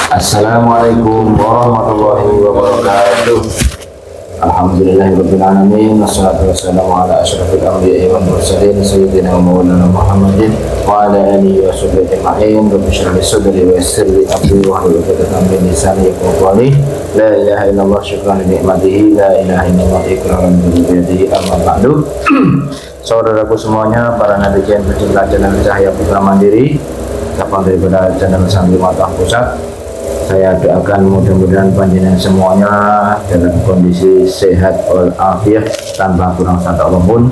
Assalamualaikum warahmatullahi wabarakatuh. Alhamdulillahirabbil alamin wassalatu wassalamu ala asyrafil anbiya'i wal mursalin sayyidina wa maulana Muhammadin wa ala alihi wa sahbihi ajma'in. Rabbi shrah li sadri wa yassir li amri wahlul 'uqdatam min lisani yafqahu qawli. La ilaha illallah syukran li ni'matihi, la ilaha illallah ikraman bi yadihi, amma ba'du. Saudaraku semuanya, para netizen pecinta channel Cahaya Putra Mandiri, cabang daripada channel Santri Matah Pusat, saya doakan mudah-mudahan panjenengan semuanya dalam kondisi sehat walafiat tanpa kurang satu apapun.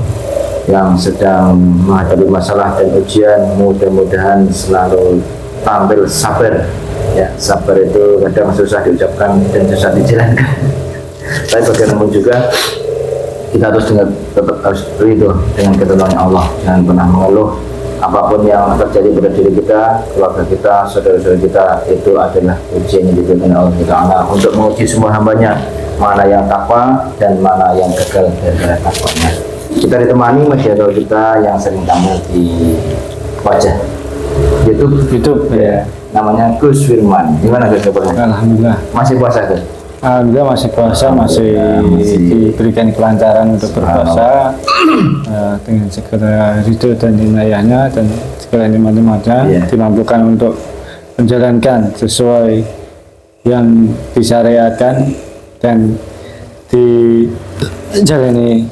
Yang sedang menghadapi masalah dan ujian, mudah-mudahan selalu tampil sabar. Ya, sabar itu kadang susah diucapkan dan susah dijalankan. Tapi bagaimanapun juga kita harus tetap harus ridho dengan ketentuan Allah, jangan pernah mengeluh. Apapun yang terjadi pada diri kita, keluarga kita, saudara-saudara kita, itu adalah ujian yang diberikan oleh Allah Ta'ala untuk menguji semua hambanya, mana yang takwa dan mana yang gagal dari takwanya. Kita ditemani masyarakat kita yang sering tampil di wajah YouTube ya. Namanya Gus Firman. Gimana Gus kabarnya? Alhamdulillah. Masih puasa Gus? Alhamdulillah masih puasa, masih diberikan kelancaran untuk berpuasa dengan segala ridho dan inayahnya dan segala nikmat-nikmatnya, dimampukan untuk menjalankan sesuai yang disyariatkan dan dijalani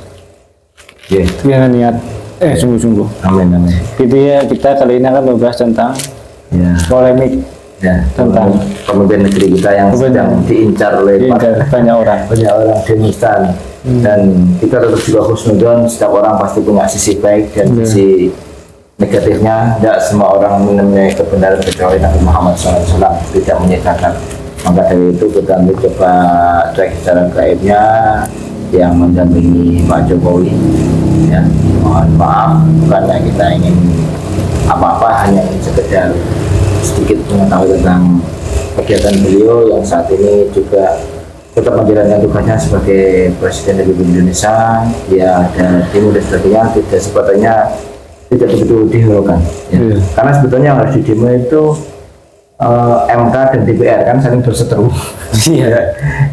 dengan niat sungguh-sungguh. Amin amin. Gitu ya, kita kali ini akan membahas tentang polemik tentang pemimpin negeri kita yang sedang diincar oleh banyak orang demonstran. Dan kita tetap juga husnudon, setiap orang pasti punya sisi baik dan sisi negatifnya. Tidak semua orang menemui kebenaran kecuali Nabi Muhammad SAW tidak menyatakan. Maka dari itu kita coba cek secara gaibnya yang mendampingi Pak Jokowi. Ya, mohon maaf, bukannya kita ingin apa-apa, hanya ingin sekedar sedikit mengetahui tentang kegiatan beliau yang saat ini juga tetap menjalankan tugasnya sebagai Presiden Republik Indonesia. Ya, ada demo dan sebagainya, tidak sebetulnya tidak begitu dihiraukan ya. Karena sebetulnya yang harus didemo itu MK dan DPR kan saling berseteru.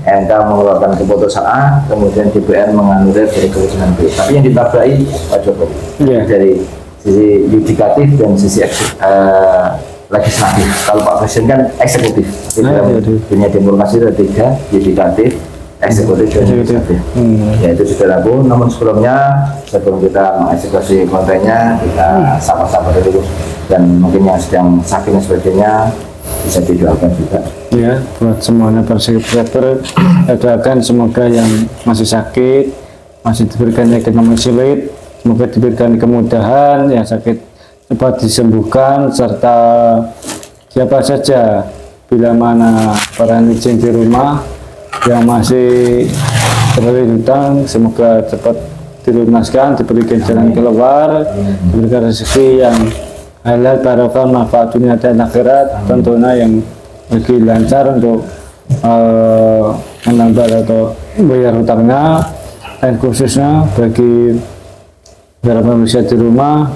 MK mengeluarkan keputusan A, kemudian DPR menganulir dari keputusan B. Tapi yang ditabrakai Pak Jokowi dari sisi yudikatif dan sisi legislatif. Kalau Pak Presiden kan eksekutif. Punya demokrasi ada tiga, yudikatif, eksekutif dan legislatif. Yaitu sudah laku. Namun sebelumnya, sebelum kita mengeksekusi kontennya, kita sama-sama dulu. Dan mungkin yang sedang sakit dan sebagainya bisa didoakan juga. Ya, buat semuanya para subscriber, doakan semoga yang masih sakit, masih diberikan ekonomi sulit, semoga diberikan kemudahan, yang sakit cepat disembuhkan, serta siapa saja bila mana para netizen di rumah yang masih terlilit hutang, semoga cepat dilunaskan, diberikan jalan keluar, diberikan rezeki yang halal, barokah, manfaat dunia dan akhirat, tentunya yang lebih lancar untuk menambah atau bayar hutangnya, dan khususnya bagi para pemirsa di rumah,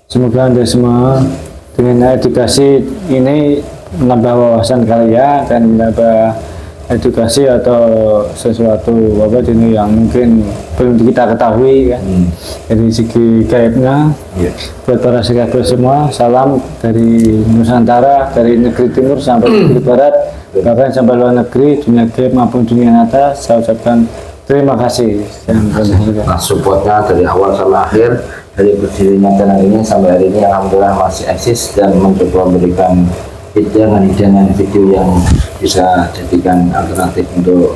semoga Anda semua dengan edukasi ini menambah wawasan kalian dan menambah edukasi atau sesuatu ini yang mungkin belum kita ketahui kan. Dari segi gaibnya, buat para subscriber semua, salam dari Nusantara, dari negeri timur sampai negeri barat, bahkan sampai luar negeri, dunia gaib maupun dunia nyata. Saya ucapkan terima kasih. Supportnya dari awal sampai akhir, dari berdirinya channel ini sampai hari ini, alhamdulillah masih eksis dan mencoba memberikan hidangan video yang bisa jadikan alternatif untuk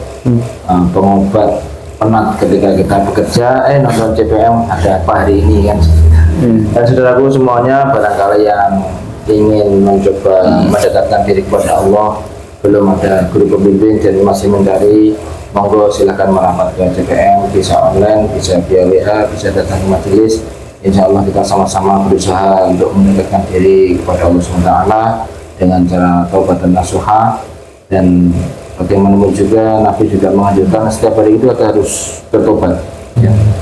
pengobat penat ketika kita bekerja. Nonton CPM ada apa hari ini kan. Dan saudaraku semuanya, barangkali yang ingin mencoba mendekatkan diri kepada Allah, belum ada guru pembimbing dan masih mencari, monggo silahkan merapat ke CPM, bisa online, bisa via WA, bisa datang ke majelis. Insya Allah kita sama-sama berusaha untuk mendekatkan diri kepada Allah SWT dengan cara taubat dan nasuha. Dan bagaimanapun juga Nabi juga menganjurkan setiap hari itu kita harus bertobat.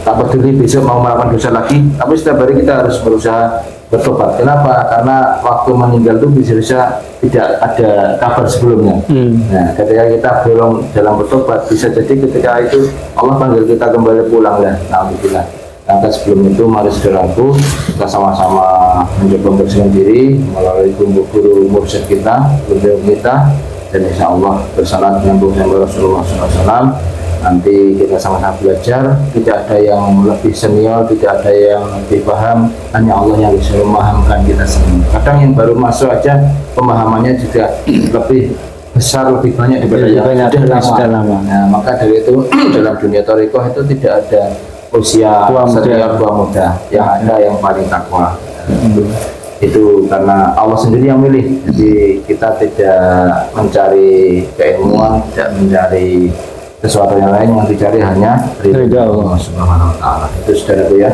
Tak peduli besok mau melakukan dosa lagi, tapi setiap hari kita harus berusaha bertobat. Kenapa? Karena waktu meninggal itu bisa tidak ada kabar sebelumnya. Nah, ketika kita belum dalam bertobat, bisa jadi ketika itu Allah panggil kita kembali pulang dan alhamdulillah. Maka sebelum itu mari saudaraku kita sama-sama mencoba membersihkan diri melalui guru mursyid kita, guru kita, dan insya Allah bersalat dengan Rasulullah SAW. Nanti kita sama-sama belajar, tidak ada yang lebih senior, tidak ada yang lebih paham, hanya Allah yang bisa memahamkan kita semua. Kadang yang baru masuk aja pemahamannya juga lebih besar, lebih banyak daripada yang sudah lama. Nah, maka dari itu dalam dunia thariqah itu tidak ada usia senior tua muda, yang ada yang paling takwa. Itu karena Allah sendiri yang milih, jadi kita tidak mencari keilmuan, tidak mencari sesuatu yang lain, yang dicari hanya ridha Allah Subhanahu wa Ta'ala. Itu saudaraku ya.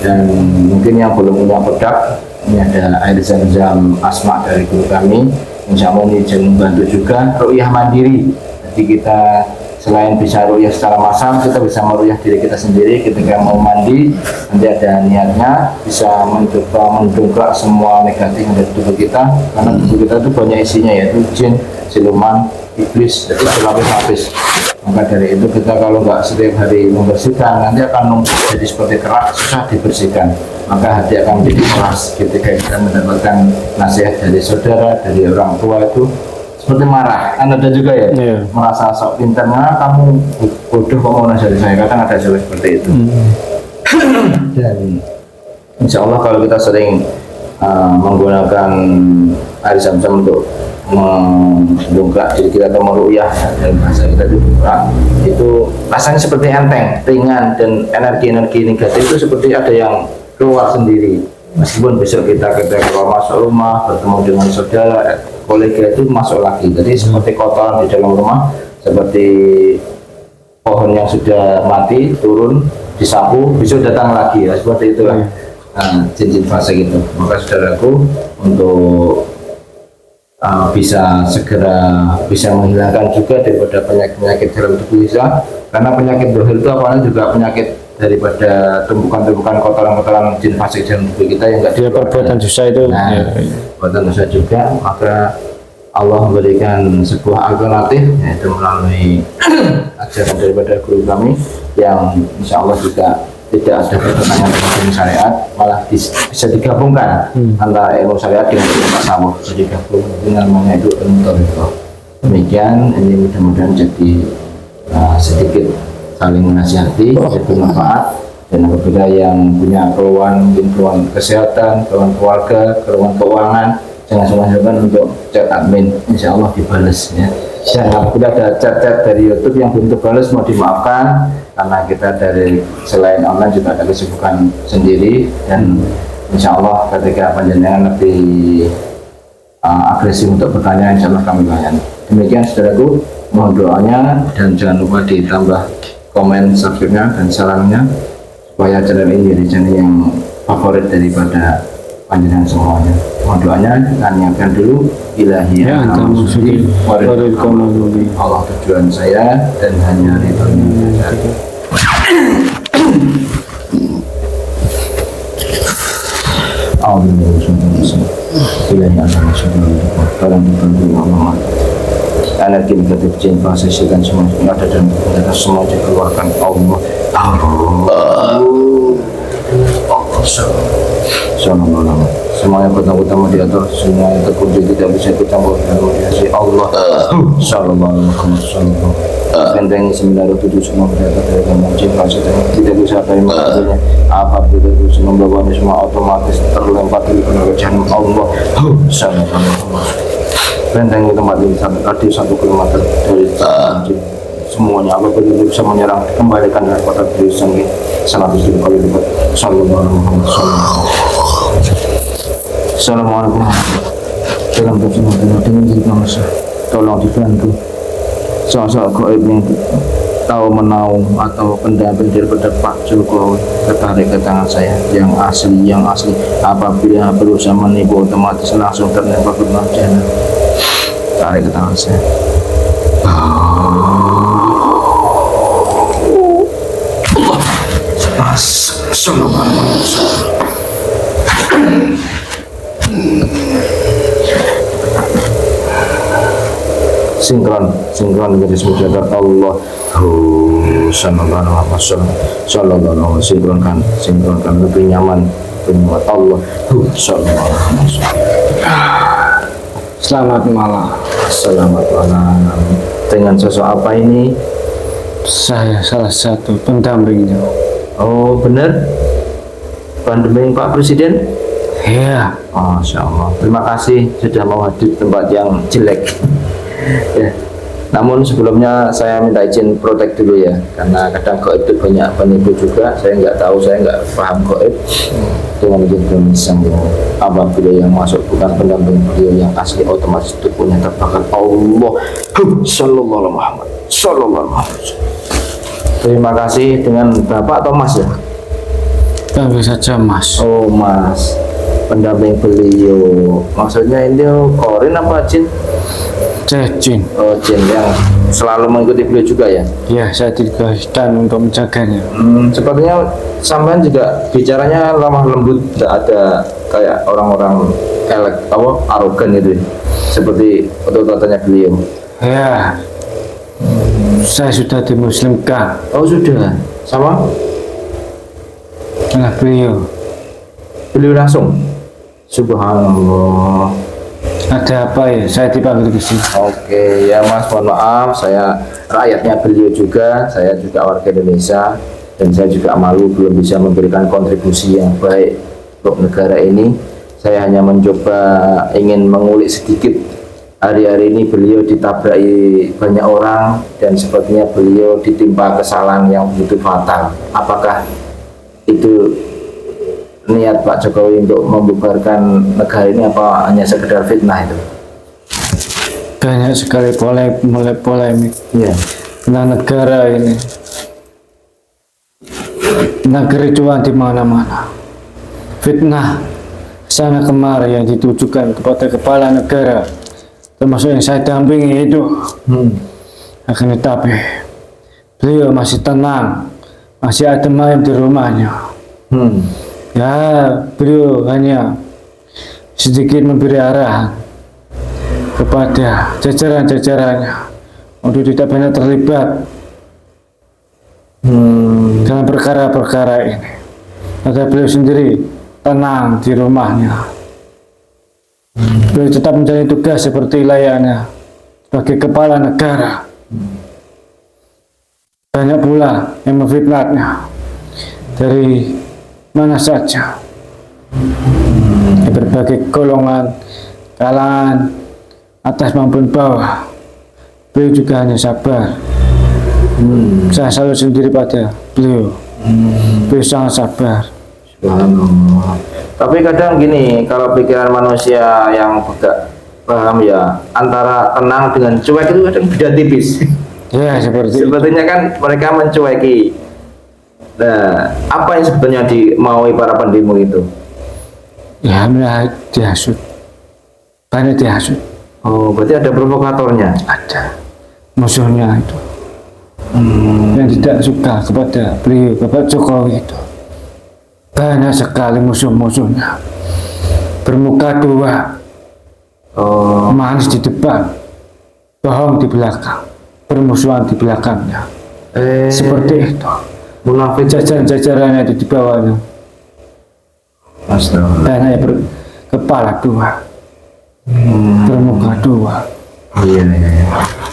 Dan mungkin yang belum punya produk, ini ada air zam-zam asma dari guru kami, insya Allah ini jadi membantu juga ru'yah mandiri. Jadi kita selain bisa ru'yah secara massal, kita bisa meru'yah diri kita sendiri ketika mau mandi. Nanti ada niatnya bisa mencoba mendongkrak semua negatif dari tubuh kita, karena tubuh kita itu banyak isinya, yaitu jin, siluman, iblis, jadi berlapis-lapis. Maka dari itu kita kalau nggak setiap hari membersihkan, nanti akan numpuk jadi seperti kerak, susah dibersihkan. Maka hati akan menjadi keras ketika kita mendapatkan nasihat dari saudara, dari orang tua itu seperti marah. Kan ada juga ya, merasa sok pintarnya, kamu bodoh kok mau nasihat saya. Kadang ada juga seperti itu. Dan insya Allah kalau kita sering menggunakan air zam-zam untuk mendongkrak diri kita atau meru'yah dalam bahasa kita itu rasanya seperti enteng, ringan, dan energi-energi negatif itu seperti ada yang keluar sendiri. Meskipun besok kita keluar masuk rumah, bertemu dengan saudara, kolega itu masuk lagi. Jadi seperti kotoran di dalam rumah, seperti pohon yang sudah mati turun disapu, besok datang lagi ya, seperti itulah. Jin-jin fase gitu. Maka saudaraku, untuk bisa segera bisa menghilangkan juga daripada penyakit-penyakit dalam tubuh kita, karena penyakit dohir itu awalnya juga penyakit daripada tumpukan-tumpukan kotoran-kotoran jin fasik dalam tubuh kita yang enggak perbuatan dosa itu. Perbuatan dosa juga. Maka Allah memberikan sebuah alternatif, yaitu melalui ajaran daripada guru kami yang insya Allah juga tidak ada pertentangan dengan ilmu syariat, malah bisa digabungkan antara ilmu syariat dengan ilmu tasawuf, bisa digabung dengan namanya itu ilmu thariqah. Demikian, ini mudah-mudahan jadi sedikit saling menasihati, jadi manfaat. Dan apabila yang punya keluhan, mungkin keluhan kesehatan, keluhan keluarga, keluhan keuangan, jangan sungkan-sungkan untuk chat admin, insya Allah dibalas ya. Dan apabila ada chat-chat dari YouTube yang belum terbalas, mau dimaafkan, karena kita dari selain online juga ada kesibukan sendiri, dan insya Allah ketika panjenengan lebih agresif untuk bertanya, insya Allah kami layani. Demikian saudaraku, mohon doanya, dan jangan lupa ditambah komen, subscribe-nya, dan sarannya supaya channel ini jadi channel yang favorit daripada panjenengan semuanya. Mohon doanya, kita niatkan dulu. Ilahi Allah tujuan saya dan hanya ridhonya saja. Energi negatif jin pasisikan semua yang ada dan kita semua dikeluarkan Allah. Semuanya pertama-tama diatur, semua yang terkunci tidak bisa kita modifikasi Allah. Sallallahu alaihi wasallam. Benteng 907 semua berada dari jin pasisikan tidak bisa dari makanya apabila itu semua bawahnya semua otomatis terlempar dari neraka jahanam Allah. Sallallahu alaihi wasallam. Benteng di tempat ini tadi 1 kilometer dari jin. Semuanya apabila bisa menyerang, kembalikan dari kota Trisanggi 100 kali lipat. Sallallahu alaihi wasallam. Assalamualaikum. Dalam perjalanan dengan bangsa, tolong dibantu sosok gaib yang tahu menau atau pendamping daripada Pak Jokowi, ketarik ke tangan saya yang asli. Apabila berusaha menipu, otomatis langsung terlempar ke jahanam. Tarik ke tangan saya. Allah. Assalamualaikum. sinkron jadi syahadat Allah sallallahu alaihi wasallam, sinkronkan lebih nyaman buat Allah sallallahu alaihi wasallam. Selamat malam. Selamat malam. Dengan sosok apa ini? Saya salah satu pendampingnya. Oh benar, pendamping Pak Presiden. Ya. Masya Allah. Terima kasih sudah mau hadir di tempat yang jelek. Ya. Namun sebelumnya saya minta izin protek dulu ya, karena kadang gaib itu banyak penipu juga. Saya nggak tahu, saya nggak paham gaib. Dengan izin permisi apabila yang masuk bukan pendamping beliau yang asli, otomatis itu punya terbakar Allah sallallahu alaihi Muhammad sallallahu alaihi Muhammad. Terima kasih. Dengan Bapak atau Mas ya? Panggil saja Mas. Oh Mas, pendamping beliau. Maksudnya ini korin apa jin? Jin. Oh jin yang selalu mengikuti beliau juga ya? Ya, saya ditugaskan untuk menjaganya. Sepertinya sampean juga bicaranya lemah lembut, tidak ada kayak orang-orang arogan gitu, seperti otot-ototnya beliau. Ya, saya sudah dimuslimkan. Oh sudah, sama Oleh beliau. beliau langsung. Subhanallah. Ada apa ya? Saya dipanggil ke sini. Oke ya Mas, mohon maaf, saya rakyatnya beliau juga, saya juga warga Indonesia, dan saya juga malu belum bisa memberikan kontribusi yang baik untuk negara ini. Saya hanya mencoba ingin mengulik sedikit. Hari-hari ini beliau ditabraki banyak orang dan sepertinya beliau ditimpa kesalahan yang begitu fatal. Apakah itu niat Pak Jokowi untuk membubarkan negara ini, apa hanya sekedar fitnah itu? Banyak sekali polemik Iya. tentang negara ini. Tentang kericuan di mana-mana. Fitnah sana kemari yang ditujukan kepada kepala negara, termasuk yang saya dampingi itu. Akan tetapi beliau masih tenang, masih adem ayem di rumahnya. Ya, beliau hanya sedikit memberi arahan kepada jajaran-jajarannya untuk tidak banyak terlibat dalam perkara-perkara ini. Maka beliau sendiri tenang di rumahnya. Beliau tetap menjalani tugas seperti layaknya sebagai kepala negara. Banyak pula yang memfitnahnya dari mana saja, berbagai golongan, kalangan, atas maupun bawah. Beliau juga hanya sabar. Saya selalu sendiri pada beliau. Beliau sangat sabar. Subhanallah. Tapi kadang gini, kalau pikiran manusia yang tidak paham ya, antara tenang dengan cuek itu kadang beda tipis. Ya, seperti Sepertinya kan mereka mencueki. Nah, apa yang sebetulnya dimaui para pendemo itu? ya, mereka dihasut. Banyak dihasut. Oh, berarti ada provokatornya. Ada musuhnya itu. Yang tidak suka kepada beliau, Bapak Jokowi itu. Banyak sekali musuh-musuhnya. Bermuka dua. Manis di depan, bohong di belakang, bermusuhan di belakangnya. Seperti itu. Munafik. Jajaran-jajarannya di bawahnya. Astagfirullah. Banyak yang berkepala dua, bermuka dua. Iya.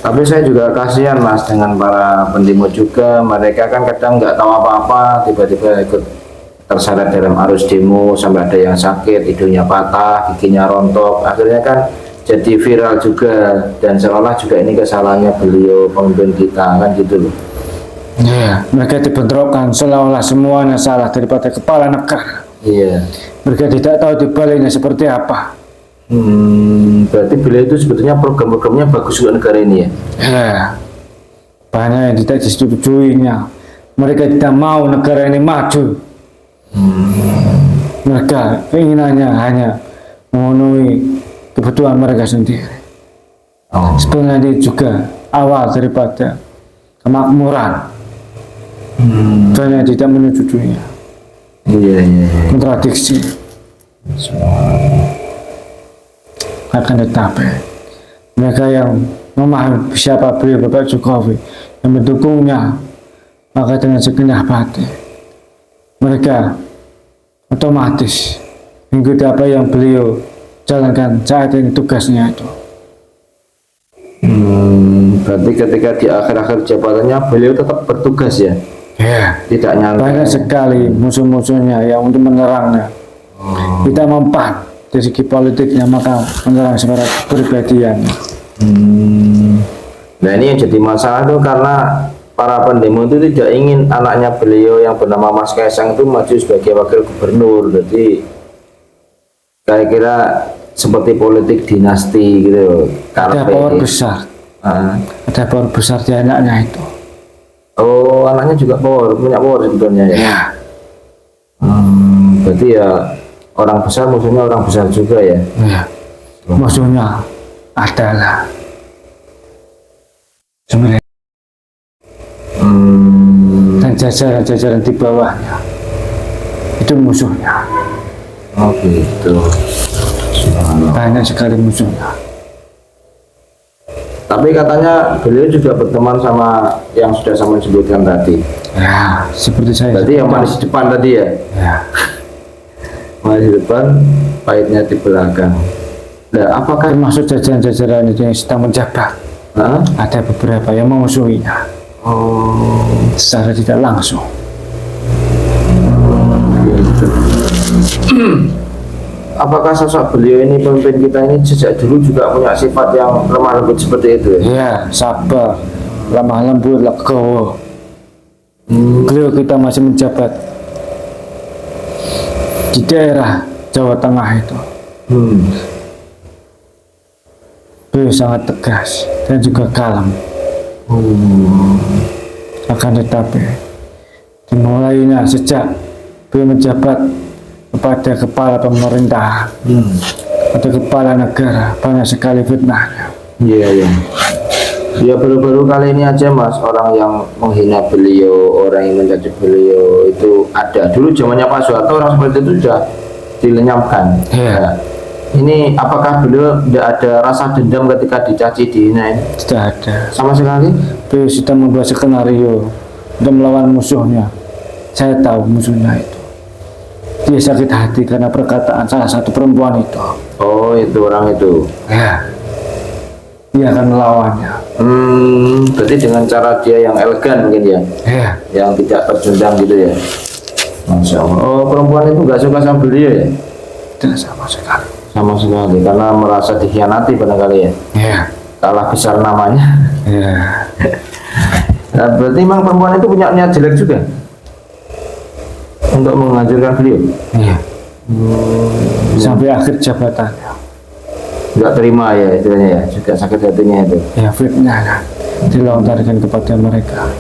Tapi saya juga kasihan Mas dengan para pendemo juga. Mereka kan kadang nggak tahu apa-apa, tiba-tiba ikut terseret dalam arus demo, sampai ada yang sakit, hidungnya patah, giginya rontok. Akhirnya kan jadi viral juga, dan seolah juga ini kesalahannya beliau, pemimpin kita, kan gitu loh. Ya, mereka dibentrokkan seolah-olah semuanya salah daripada kepala negara. Iya. Mereka tidak tahu dibaliknya seperti apa. Berarti beliau itu sebetulnya program-programnya bagus untuk negara ini ya? Ya, banyak yang tidak disetujuinya. Mereka tidak mau negara ini maju. Mereka keinginannya hanya memenuhi kebutuhan mereka sendiri. Sebenarnya ini juga awal daripada kemakmuran. Banyak yang tidak menyetujuinya. Iya. Kontradiksi. Akan tetapi mereka yang memahami siapa beliau Bapak Jokowi yang mendukungnya, maka dengan segenap hati mereka otomatis mengikuti apa yang beliau jalankan saat ini tugasnya itu. Berarti ketika di akhir-akhir jabatannya beliau tetap bertugas ya? Ya, Tidak nyantai. banyak sekali musuh-musuhnya yang untuk menyerangnya. Kita mempan dari segi politiknya, maka menyerang secara kepribadian. Nah ini yang jadi masalah tuh karena para pendemo itu tidak ingin anaknya beliau yang bernama Mas Kaisang itu maju sebagai wakil gubernur. Jadi saya kira seperti politik dinasti gitu. Ada power besar, ada power besar di anaknya itu. Oh, anaknya juga punya power sebetulnya ya. Ya, Berarti ya orang besar musuhnya orang besar juga ya. ya. Musuhnya adalah sebenarnya dan jajaran-jajaran di bawahnya itu musuhnya. Oh gitu. Banyak sekali musuhnya. Tapi katanya beliau juga berteman sama yang sudah saya sebutkan tadi. Ya, seperti saya. Berarti yang manis di depan tadi ya. Ya, Manis di depan, pahitnya di belakang. Nah, apakah termasuk jajaran-jajaran itu yang sedang menjabat. Hah? Ada beberapa yang memusuhinya secara tidak langsung. Gitu. Apakah sosok beliau ini pemimpin kita ini sejak dulu juga punya sifat yang lemah lembut seperti itu ya? Ya, sabar, lemah lembut, legowo. Beliau kita masih menjabat di daerah Jawa Tengah itu. Beliau sangat tegas dan juga kalem. Akan tetapi dimulainya sejak beliau menjabat kepada kepala pemerintahan atau kepala negara, banyak sekali fitnahnya. Iya, iya. Ya baru-baru kali ini aja Mas, orang yang menghina beliau, orang yang mencaci beliau itu ada. Dulu zamannya Pak Soeharto orang seperti itu sudah dilenyapkan. Iya. Ya. Ini apakah beliau tidak ada rasa dendam ketika dicaci dihina ini? Tidak ada. Sama sekali? Beliau sudah membuat skenario untuk melawan musuhnya. Saya tahu musuhnya itu. Dia sakit hati karena perkataan salah satu perempuan itu. Oh, itu orang itu. Ya. Dia akan melawannya. Berarti dengan cara dia yang elegan mungkin ya, Ya. yang tidak terjundang gitu ya. Masya Allah. Oh, perempuan itu nggak suka sama beliau ya? Tidak sama sekali. Sama sekali, karena merasa dikhianati barangkali ya. Ya. Kalah besar namanya. Ya. Nah, berarti memang perempuan itu punya niat jelek juga untuk menghancurkan beliau. Ya. Sampai akhir jabatannya. Nggak terima ya istilahnya ya, juga sakit hatinya itu. Ya, fitnah kan dilontarkan kepada mereka.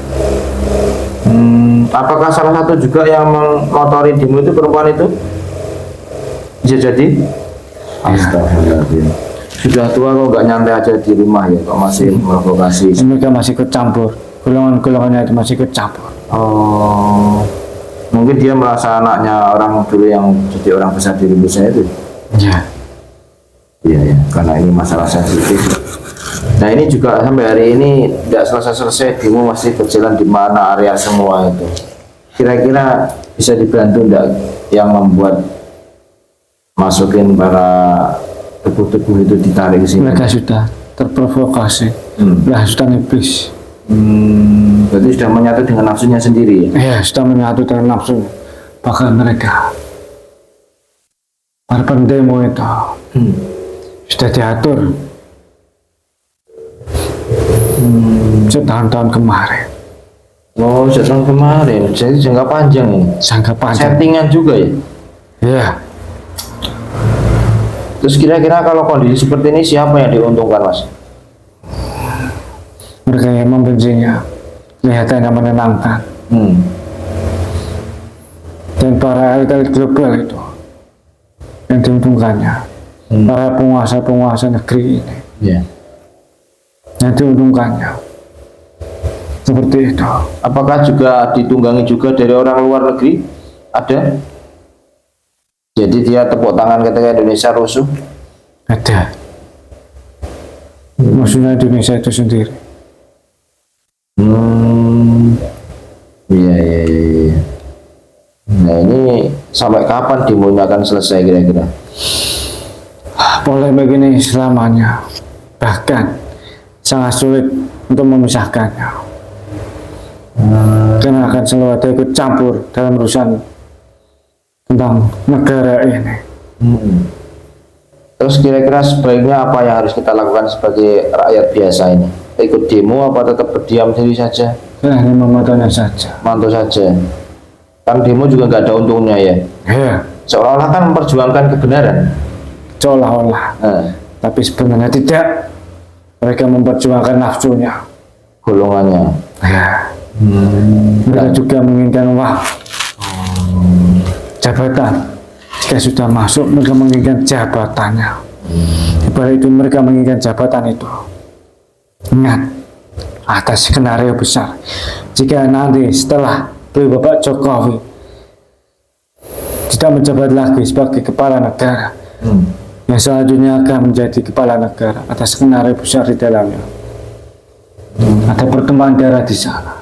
Apakah salah satu juga yang mengotori demo itu perempuan itu? Bisa jadi? Astagfirullahaladzim. Sudah tua kok nggak nyantai aja di rumah ya, kok masih memprovokasi. Mereka masih ikut campur. Golongan-golongannya itu masih ikut campur. Oh, mungkin dia merasa anaknya orang dulu yang jadi orang besar di Indonesia itu. Ya. Iya ya, karena ini masalah sensitif. Nah ini juga sampai hari ini tidak selesai-selesai, demo masih berjalan di mana area semua itu. Kira-kira bisa dibantu enggak yang membuat masukin para tubuh-tubuh itu ditarik ke sini? Mereka sudah terprovokasi. Sudah iblis. Berarti sudah menyatu dengan nafsunya sendiri ya? Ya, sudah menyatu dengan nafsu. Bahkan mereka para pendemo itu sudah diatur setahun-tahun kemarin. Oh, setahun kemarin, jadi jangka panjang ini. Jangka panjang. Settingan juga ya? Ya. Terus kira-kira kalau kondisi seperti ini siapa yang diuntungkan Mas? Mereka yang membencinya kelihatannya menenangkan. Dan para elit global itu yang diuntungkannya, para penguasa-penguasa negeri ini yang diuntungkannya seperti itu. Apakah juga ditunggangi juga dari orang luar negeri? Ada? Jadi dia tepuk tangan ketika Indonesia rusuh? Ada. musuhnya Indonesia itu sendiri. Iya, iya, iya. Nah ini sampai kapan demonya akan selesai kira-kira? Polemik ini selamanya, bahkan sangat sulit untuk memisahkannya. Karena akan selalu ada ikut campur dalam urusan tentang negara ini. Terus kira-kira sebaiknya apa yang harus kita lakukan sebagai rakyat biasa ini? Ikut demo apa tetap berdiam diri saja? Hanya memantaunya saja. Mantau saja. Kan demo juga nggak ada untungnya ya. Ya, Seolah-olah kan memperjuangkan kebenaran. seolah-olah. Tapi sebenarnya tidak. Mereka memperjuangkan nafsunya. Golongannya. Ya. Mereka juga menginginkan uang, jabatan. Jika sudah masuk, mereka menginginkan jabatannya. Di balik itu mereka menginginkan jabatan itu. Ingat, atas skenario besar. Jika nanti setelah Bapak Jokowi tidak menjabat lagi sebagai kepala negara, yang selanjutnya akan menjadi kepala negara atas skenario besar di dalamnya. Ada perkembangan daerah di sana.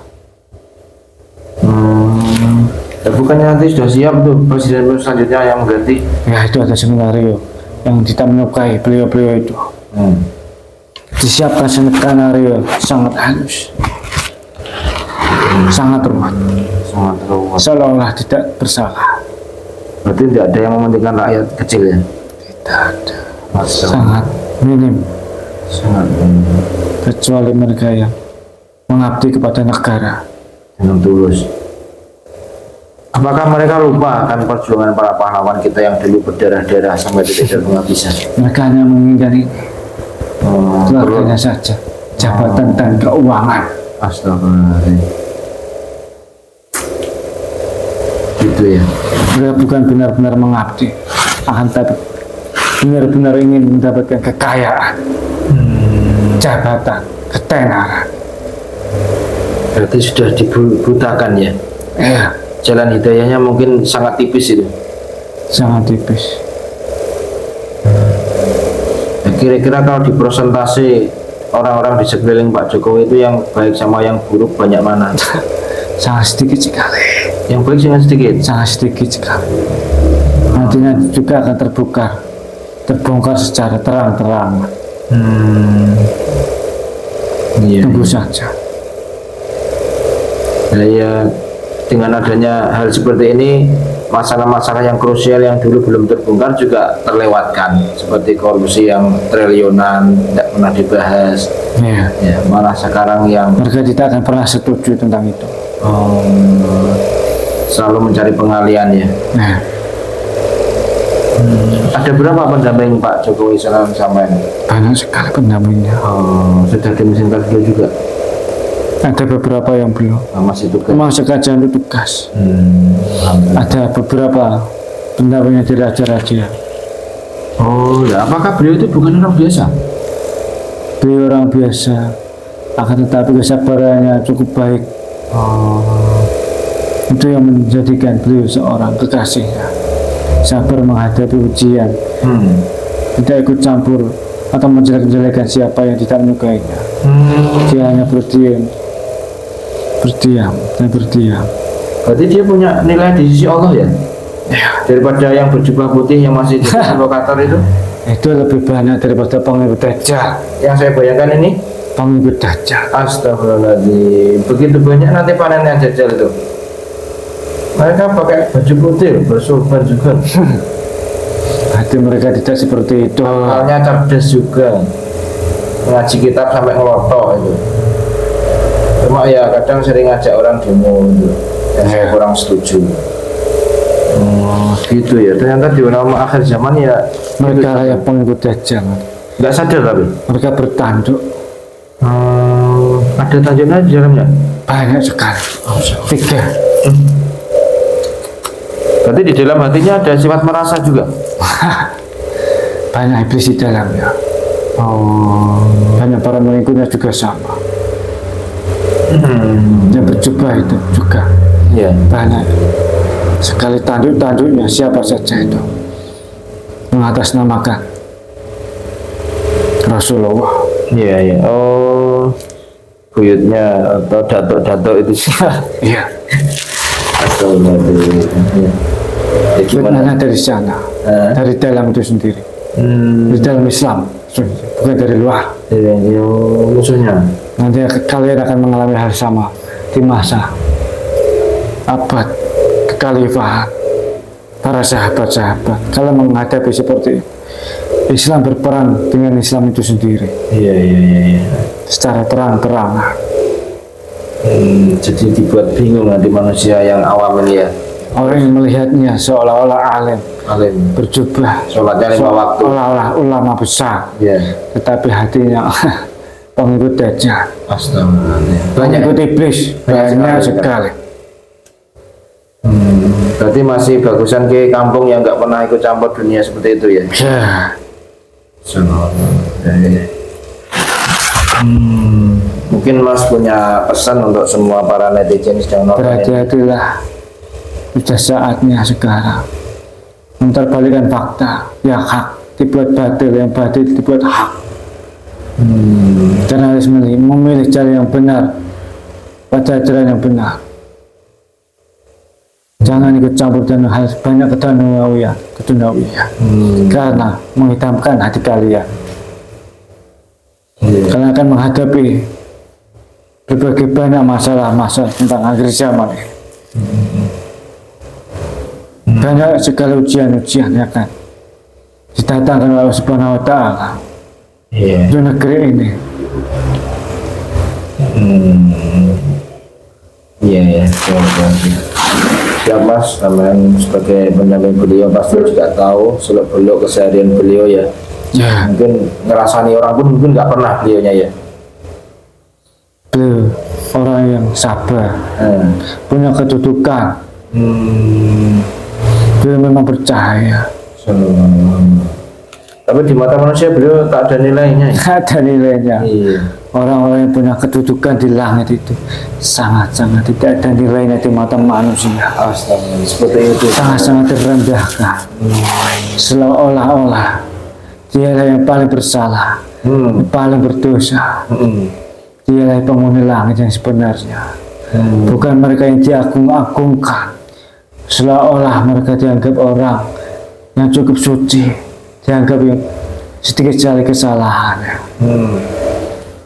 Ya, bukannya nanti sudah siap tuh presiden selanjutnya yang mengganti? Ya itu ada skenario yang kita menyukai beliau-beliau itu. Disiapkan skenario sangat halus, sangat ruwet, Sangat ruwet. seolah-olah tidak bersalah. Berarti tidak ada yang mementingkan rakyat kecil ya? Tidak ada, sangat minim, Sangat kecuali mereka yang mengabdi kepada negara. dengan tulus. Apakah mereka lupa akan perjuangan para pahlawan kita yang dulu berdarah-darah sampai titik penghabisan? Mereka hanya menginginkan ini, keluarganya saja, jabatan dan keuangan. Astagfirullahaladzim. Gitu ya. Mereka bukan benar-benar mengabdi, akan tapi benar-benar ingin mendapatkan kekayaan, jabatan, ketenaran. Berarti sudah dibutakan ya. Ya, Jalan hidayahnya mungkin sangat tipis itu. sangat tipis. Nah, kira-kira kalau di persentase orang-orang di sekeliling Pak Jokowi itu yang baik sama yang buruk banyak mana? Sangat sedikit sekali, Yang baik sangat sedikit. sangat sedikit sekali. Nantinya juga akan terbongkar secara terang-terangan. Iya. Tunggu saja. Nah, ya dengan adanya hal seperti ini, masalah-masalah yang krusial yang dulu belum terbongkar juga terlewatkan, seperti korupsi yang triliunan tidak pernah dibahas. Ya, Ya, malah sekarang yang mereka tidak akan pernah setuju tentang itu. selalu mencari pengalian ya. Nah, Ada berapa pendamping Pak Jokowi sekarang sama ini? banyak sekali pendampingnya. Sudah dimesinkan beliau juga. Ada beberapa yang belum. Masih tugas. Memang sengaja untuk tugas. Alhamdulillah. Ada beberapa pendampingnya di raja-raja. Oh ya, apakah beliau itu bukan orang biasa? Beliau orang biasa, akan tetapi kesabarannya cukup baik. Itu yang menjadikan beliau seorang kekasihnya. Sabar menghadapi ujian, tidak ikut campur atau menjelek-jelekan siapa yang tidak menyukainya. Dia hanya berdiam dan berdiam. Berarti dia punya nilai di sisi Allah ya? Ya, Daripada yang berjubah putih yang masih di provokator itu? itu lebih banyak daripada pengikut Dajjal. Yang saya bayangkan ini, Pengikut Dajjal. astagfirullahaladzim, begitu banyak nanti panennya Dajjal itu. Mereka pakai baju putih, bersorban juga. Hati mereka tidak seperti itu. Akalnya cerdas juga, ngaji kitab sampai ngelotok itu. Cuma ya kadang sering ngajak orang demo itu, yang saya kurang setuju. Gitu ya, ternyata di ulama akhir zaman ya Mereka kayak pengikut Dajjal. nggak sadar tapi Mereka bertanduk ada tanjungnya di dalamnya. banyak sekali. 3. Berarti di dalam hatinya ada sifat merasa juga. Banyak iblis di dalamnya. Banyak para pengikutnya juga sama. Yang berjubah itu juga Iya. banyak sekali tanduk-tanduknya siapa saja itu mengatasnamakan Rasulullah Iya, iya. Oh, buyutnya atau datuk-datuk itu sih. Iya. Astagfirullahaladzim. Ya. Ya, gimana? Fitnahnya dari sana, dari dalam itu sendiri, dari dalam Islam, bukan dari luar. Iya, iya, musuhnya. Nanti kalian akan mengalami hal sama di masa abad kekhalifahan para sahabat-sahabat. Kalau menghadapi seperti itu, Islam berperan dengan Islam itu sendiri. Iya, iya, iya, iya. Secara terang-terangan. Jadi dibuat bingung nanti manusia yang awam ini ya. Orang yang melihatnya seolah-olah alim, Alim. berjubah, Sholatnya 5 waktu. seolah-olah ulama besar, Iya. tetapi hatinya pengikut dajjal, Astagfirullahaladzim. Banyak. pengikut iblis, banyak sekali. Berarti masih bagusan ke kampung yang nggak pernah ikut campur dunia seperti itu ya. Ya, Ya, ya. Mungkin Mas punya pesan untuk semua para netizen yang nonton ini. berhati-hatilah. Sudah saatnya sekarang menterbalikan fakta yang hak dibuat batil, yang batil dibuat hak. Karena harus memilih jalan yang benar, pada jalan yang benar. Jangan ikut campur dan hal banyak keduniawian, karena menghitamkan hati kalian. Iya. Kalian akan menghadapi berbagai banyak masalah-masalah tentang akhir zaman ini. Banyak sekali ujian-ujian yang akan didatangkan oleh Allah Subhanahu wa Ta'ala Iya. di negeri ini. Iya, ya. Siap Mas, kalian sebagai pendamping beliau pasti juga tahu seluk-beluk keseharian beliau ya. Ya, Mungkin ngerasani orang pun mungkin nggak pernah beliaunya ya. beliau orang yang sabar, punya kedudukan. Beliau memang percaya. Tapi di mata manusia beliau tak ada nilainya ya. Ada nilainya. Iya. Orang-orang yang punya kedudukan di langit itu sangat-sangat tidak ada nilainya di mata manusia. Astaga, seperti itu. Sangat-sangat direndahkan. Seolah-olah dialah yang paling bersalah, yang paling berdosa. Dialah penghuni langit yang sebenarnya. Bukan mereka yang diagung-agungkan. Seolah-olah mereka dianggap orang yang cukup suci, dianggap yang sedikit sekali kesalahan.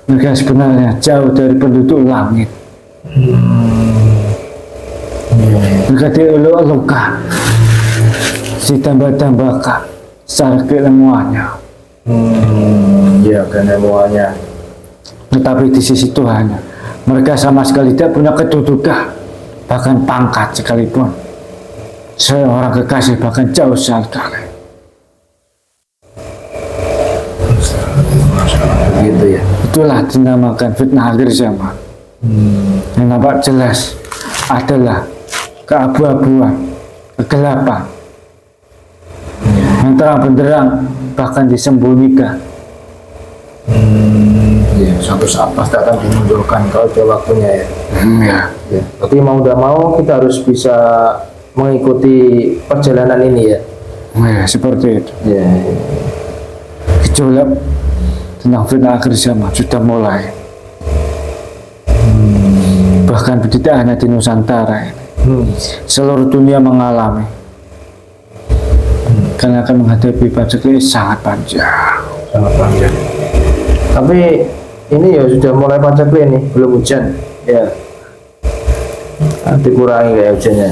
Mereka sebenarnya jauh dari penduduk langit. Mereka dieluk-elukan, ditambah-tambahkan secara keilmuannya. Ya, keilmuannya. Tetapi di sisi Tuhan, mereka sama sekali tidak punya kedudukan, bahkan pangkat sekalipun. Seorang kekasih bahkan jauh sekali. Begitu ya. Itulah dinamakan fitnah akhir zaman. Yang nampak jelas adalah keabu-abuan, kegelapan. Yang terang benderang bahkan disembunyikan. Ya, suatu saat pasti akan dimunculkan kalau sudah waktunya ya. Ya. Ya. Tapi mau tidak mau kita harus bisa mengikuti perjalanan ini ya. Ya, seperti itu. Ya. Gejolak tentang fitnah akhir zaman sudah mulai. Bahkan tidak hanya di Nusantara ini. Seluruh dunia mengalami. Karena akan menghadapi paceklik sangat panjang. Sangat panjang. Tapi ini ya sudah mulai paceklik nih, belum hujan. Ya. Nanti kurangi kayak hujannya.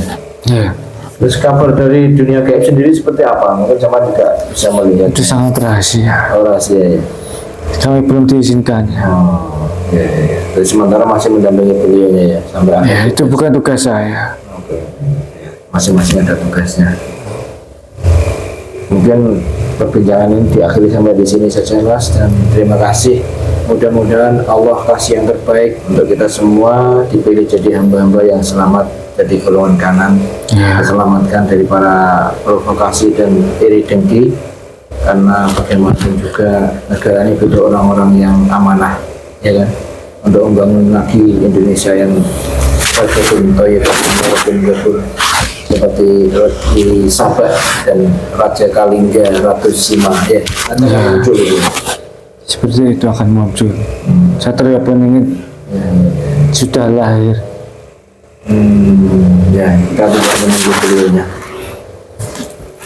Ya, Terus kabar dari dunia gaib sendiri seperti apa? Mungkin sama juga bisa melihat. itu sangat rahasia. Oh, rahasia ya. Kami belum diizinkannya. Oh, ya, ya. Jadi sementara masih mendampingi beliaunya ya sampai akhir. Ya, itu bukan tugas saya. Oke. Masing-masing ada tugasnya. Mungkin perbincangan ini diakhiri sampai di sini saja Mas, dan terima kasih. Mudah-mudahan Allah kasih yang terbaik untuk kita semua, dipilih jadi hamba-hamba yang selamat jadi golongan kanan, Ya. diselamatkan dari para provokasi dan iri dengki, karena bagaimanapun juga negara ini butuh orang-orang yang amanah, ya kan, untuk membangun lagi Indonesia yang bagus, seperti di Sabah dan Raja Kalingga, Ratu Sima, ya, ada yang muncul itu. seperti itu akan muncul. Satria Peningit sudah lahir. Ya, kita bisa menunggu beliaunya.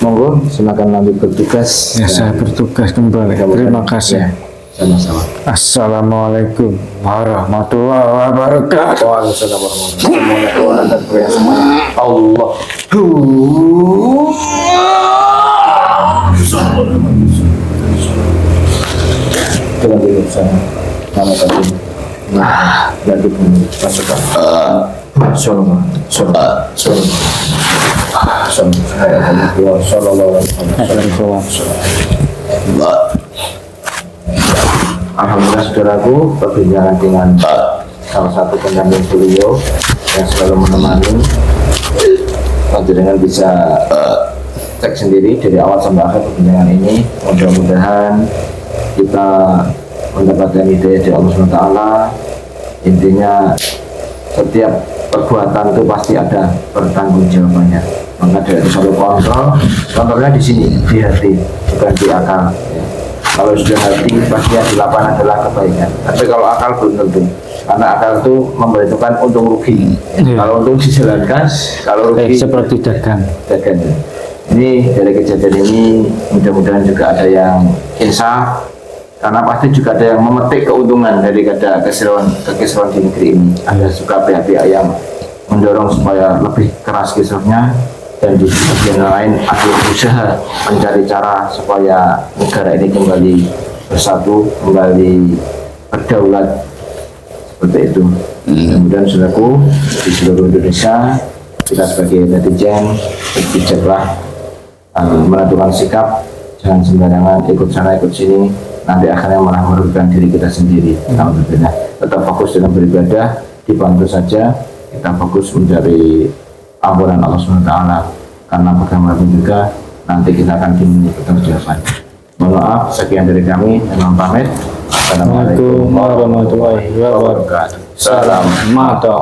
Monggo, silakan lanjut bertugas. Ya, saya bertugas kembali. Terima kasih. Ya, sama-sama. Assalamualaikum warahmatullahi wabarakatuh. Waalaikumsalam warahmatullahi wabarakatuh. Allah. Kita dulu sama nama tadi. Nah, lagi pasukan. Shalom, shalom. Alhamdulillah saudaraku, perbincangan dengan salah satu pendamping beliau yang selalu menemani, dengan bisa cek sendiri dari awal sampai akhir perbincangan ini. Mudah-mudahan kita mendapatkan hidayah dari Allah SWT. Intinya setiap perbuatan itu pasti ada pertanggungjawabannya. Maka dari itu selalu kontrolnya di sini, di hati, bukan di akal. Ya. Kalau sudah hati, pasti yang dilakukan adalah kebaikan. Tapi kalau akal belum tentu, karena akal itu memperhitungkan untung rugi. Kalau untung dijalankan, kalau rugi seperti dagang. Ini dari kejadian ini mudah-mudahan juga ada yang insaf, karena pasti juga ada yang memetik keuntungan dari kekisruan di negeri ini. Ada juga pihak-pihak yang mendorong supaya lebih keras kisruhnya, dan di bagian lain ada berusaha mencari cara supaya negara ini kembali bersatu, kembali berdaulat seperti itu. Kemudian saudaraku di seluruh Indonesia, kita sebagai netizen berbijaklah menentukan sikap, jangan sembarangan ikut sana ikut sini, nanti akhirnya malah merugikan diri kita sendiri. Alhamdulillah, tetap fokus dalam beribadah, dibantu saja, kita fokus mencari ampunan Allah SWT, karena bagaimanapun juga nanti kita akan diminta pertanggungjawaban. Mohon maaf, sekian dari kami, mohon pamit. Assalamualaikum warahmatullahi wabarakatuh. Salam mata.